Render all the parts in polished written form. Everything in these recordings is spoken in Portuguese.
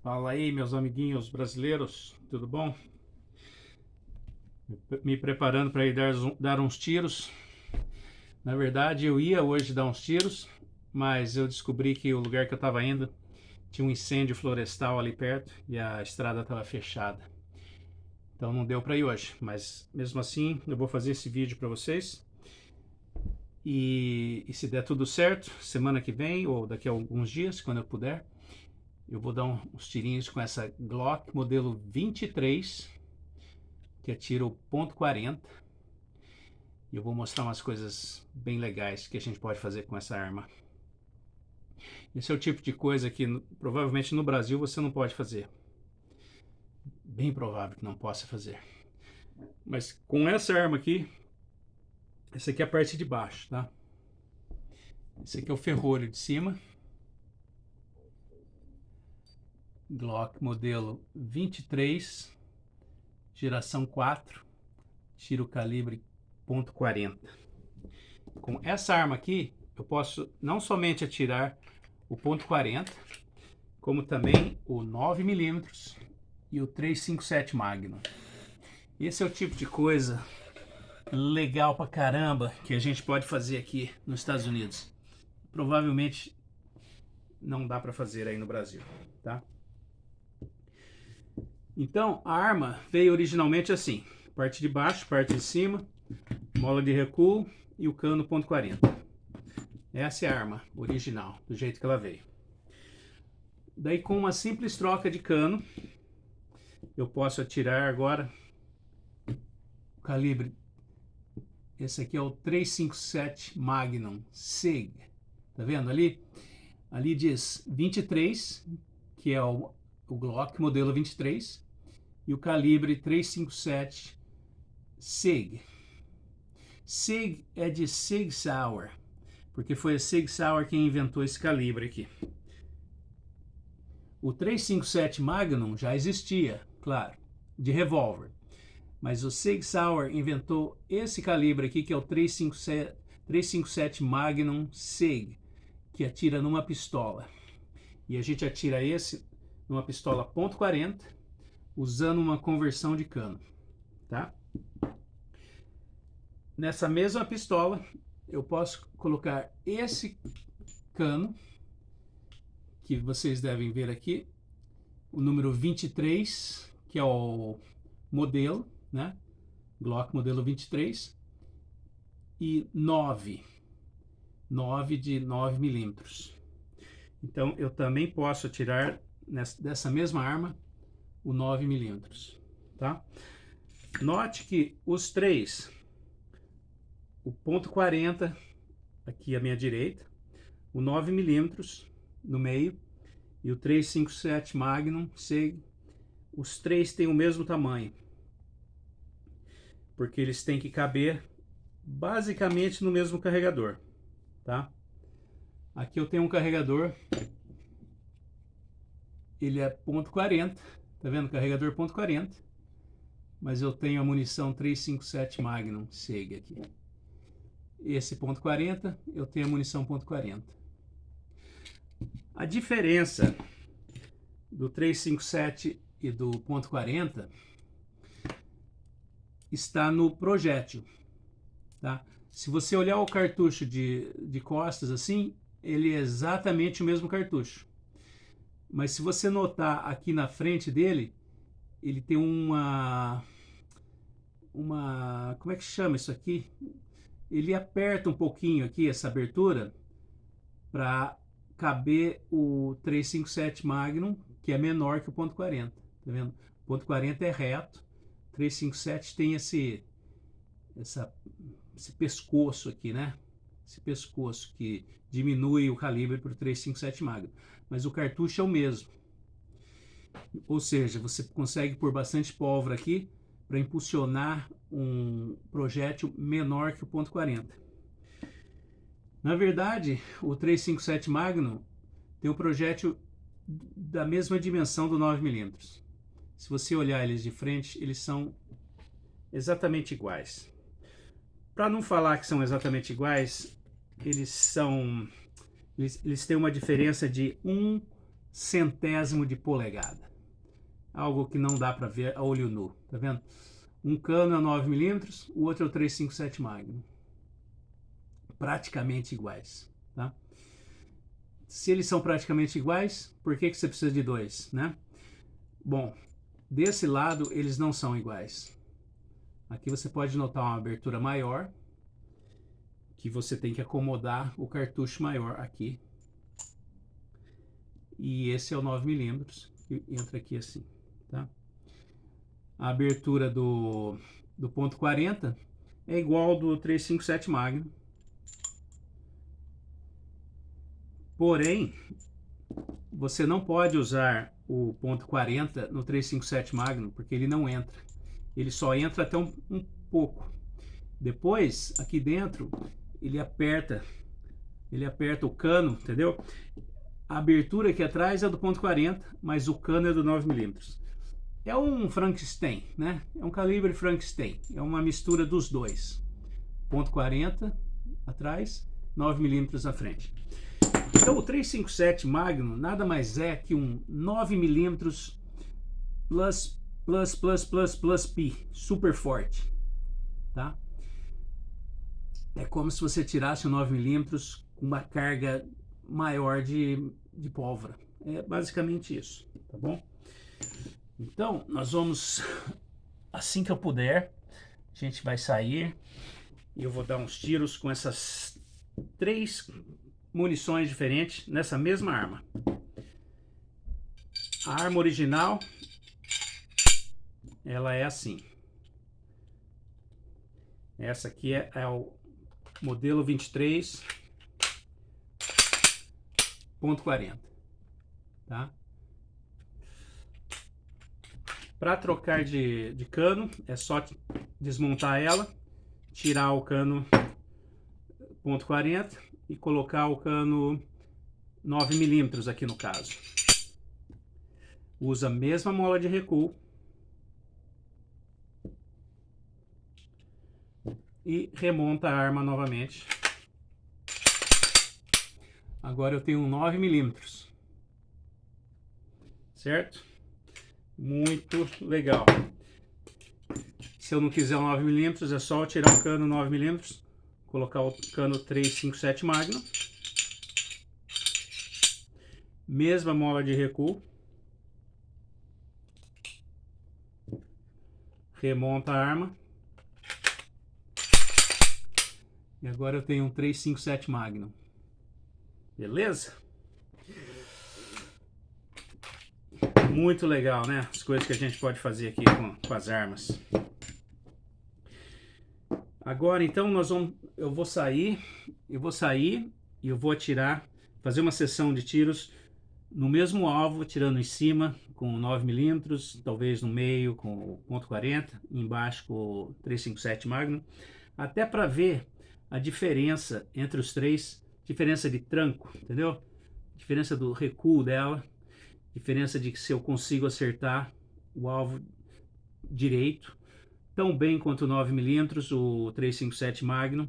Fala aí, meus amiguinhos brasileiros, tudo bom? Me preparando para ir dar uns tiros. Na verdade, eu ia hoje dar uns tiros, mas eu descobri que o lugar que eu estava indo tinha um incêndio florestal ali perto e a estrada estava fechada. Então não deu para ir hoje, mas mesmo assim eu vou fazer esse vídeo para vocês. E se der tudo certo, semana que vem ou daqui a alguns dias, quando eu puder, eu vou dar uns tirinhos com essa Glock modelo 23, que atira o .40. E eu vou mostrar umas coisas bem legais que a gente pode fazer com essa arma. Esse é o tipo de coisa que provavelmente no Brasil você não pode fazer. Bem provável que não possa fazer. Mas com essa arma aqui, essa aqui é a parte de baixo, tá? Esse aqui é o ferrolho de cima. Glock modelo 23, geração 4, tiro calibre .40. Com essa arma aqui, eu posso não somente atirar o .40, como também o 9mm e o 357 Magnum. Esse é o tipo de coisa legal pra caramba que a gente pode fazer aqui nos Estados Unidos. Provavelmente não dá pra fazer aí no Brasil, tá? Então, a arma veio originalmente assim: parte de baixo, parte de cima, mola de recuo e o cano .40. Essa é a arma original, do jeito que ela veio. Daí, com uma simples troca de cano, eu posso atirar agora o calibre. Esse aqui é o 357 Magnum SIG. Tá vendo ali? Ali diz 23, que é o Glock modelo 23, e o calibre 357 SIG. SIG é de Sig Sauer, porque foi a Sig Sauer quem inventou esse calibre aqui. O 357 Magnum já existia, claro, de revólver. Mas o Sig Sauer inventou esse calibre aqui, que é o 357 Magnum SIG, que atira numa pistola. E a gente atira esse numa pistola .40, usando uma conversão de cano, tá? Nessa mesma pistola, eu posso colocar esse cano, que vocês devem ver aqui, o número 23, que é o modelo, né? Glock modelo 23, e 9 de 9mm. Então eu também posso atirar dessa mesma arma o 9mm, tá? Note que os três, o .40 aqui à minha direita, o 9mm no meio e o 357 Magnum SIG, os três têm o mesmo tamanho, porque eles têm que caber basicamente no mesmo carregador, tá? Aqui eu tenho um carregador, ele é .40, tá vendo? Carregador .40, mas eu tenho a munição 357 Magnum SIG aqui. Esse .40, eu tenho a munição .40. A diferença do 357 e do .40 está no projétil, tá? Se você olhar o cartucho de costas assim, ele é exatamente o mesmo cartucho. Mas se você notar aqui na frente dele, ele tem uma como é que chama isso aqui? Ele aperta um pouquinho aqui essa abertura para caber o 357 Magnum, que é menor que o .40, tá vendo? O .40 é reto, 357 tem esse pescoço aqui, né? Esse pescoço que diminui o calibre para o 357 Magnum, mas o cartucho é o mesmo. Ou seja, você consegue pôr bastante pólvora aqui para impulsionar um projétil menor que o .40. Na verdade, o 357 Magnum tem um projétil da mesma dimensão do 9mm. Se você olhar eles de frente, eles são exatamente iguais. Para não falar que são exatamente iguais, eles têm uma diferença de 1 centésimo de polegada. Algo que não dá para ver a olho nu, tá vendo? Um cano é 9mm, o outro é o 357 Magnum. Praticamente iguais, tá? Se eles são praticamente iguais, por que você precisa de dois, né? Bom, desse lado eles não são iguais. Aqui você pode notar uma abertura maior, que você tem que acomodar o cartucho maior aqui. E esse é o 9mm, que entra aqui assim, tá? A abertura do ponto .40 é igual ao do 357 Magnum. Porém, você não pode usar o ponto .40 no 357 Magnum, porque ele não entra. Ele só entra até um pouco. Depois, aqui dentro, ele aperta o cano, entendeu? A abertura aqui atrás é do ponto .40, mas o cano é do 9mm. É um Frankenstein, né? É um calibre Frankenstein. É uma mistura dos dois. Ponto .40 atrás, 9mm à frente. Então o 357 Magnum nada mais é que um 9mm plus pi, super forte, tá? É como se você tirasse um 9mm com uma carga maior de pólvora. É basicamente isso, tá bom? Então, nós vamos, assim que eu puder, a gente vai sair e eu vou dar uns tiros com essas 3 munições diferentes nessa mesma arma. A arma original, ela é assim. Essa aqui é o modelo 23.40, tá? Para trocar de cano, é só desmontar ela, tirar o cano .40 e colocar o cano 9mm aqui no caso. Usa a mesma mola de recuo e remonta a arma novamente. Agora eu tenho um 9mm, certo? Muito legal. Se eu não quiser um 9mm, é só eu tirar o cano 9mm, colocar o cano 357 Magnum. Mesma mola de recuo. Remonta a arma. E agora eu tenho um 357 Magnum. Beleza? Muito legal, né? As coisas que a gente pode fazer aqui com as armas. Agora então eu vou sair e eu vou atirar, fazer uma sessão de tiros no mesmo alvo, tirando em cima com 9mm, talvez no meio com o ponto .40, embaixo com o 357 Magnum, até para ver a diferença entre os três, diferença de tranco, entendeu? Diferença do recuo dela, diferença de que se eu consigo acertar o alvo direito, tão bem quanto o 9mm, o 357 Magnum,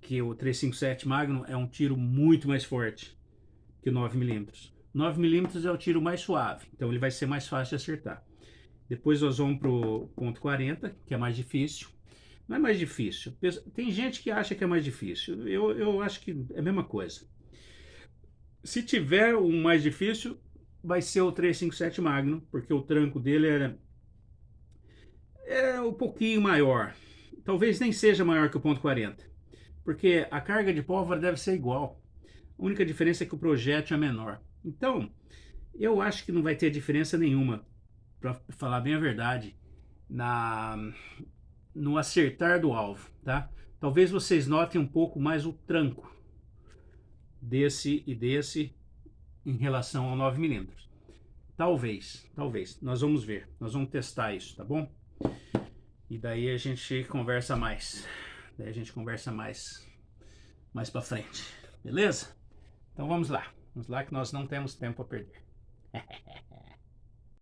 que o 357 Magnum é um tiro muito mais forte que o 9mm. 9mm é o tiro mais suave, então ele vai ser mais fácil de acertar. Depois nós vamos para o ponto .40, que é mais difícil. Não é mais difícil. Tem gente que acha que é mais difícil. Eu acho que é a mesma coisa. Se tiver um mais difícil, vai ser o 357 Magnum, porque o tranco dele é um pouquinho maior. Talvez nem seja maior que o ponto .40, porque a carga de pólvora deve ser igual. A única diferença é que o projétil é menor. Então, eu acho que não vai ter diferença nenhuma, para falar bem a verdade, no acertar do alvo, tá? Talvez vocês notem um pouco mais o tranco desse e desse em relação ao 9mm. Talvez. Nós vamos ver. Nós vamos testar isso, tá bom? E daí a gente conversa mais. Mais para frente. Beleza? Então vamos lá. Vamos lá que nós não temos tempo a perder.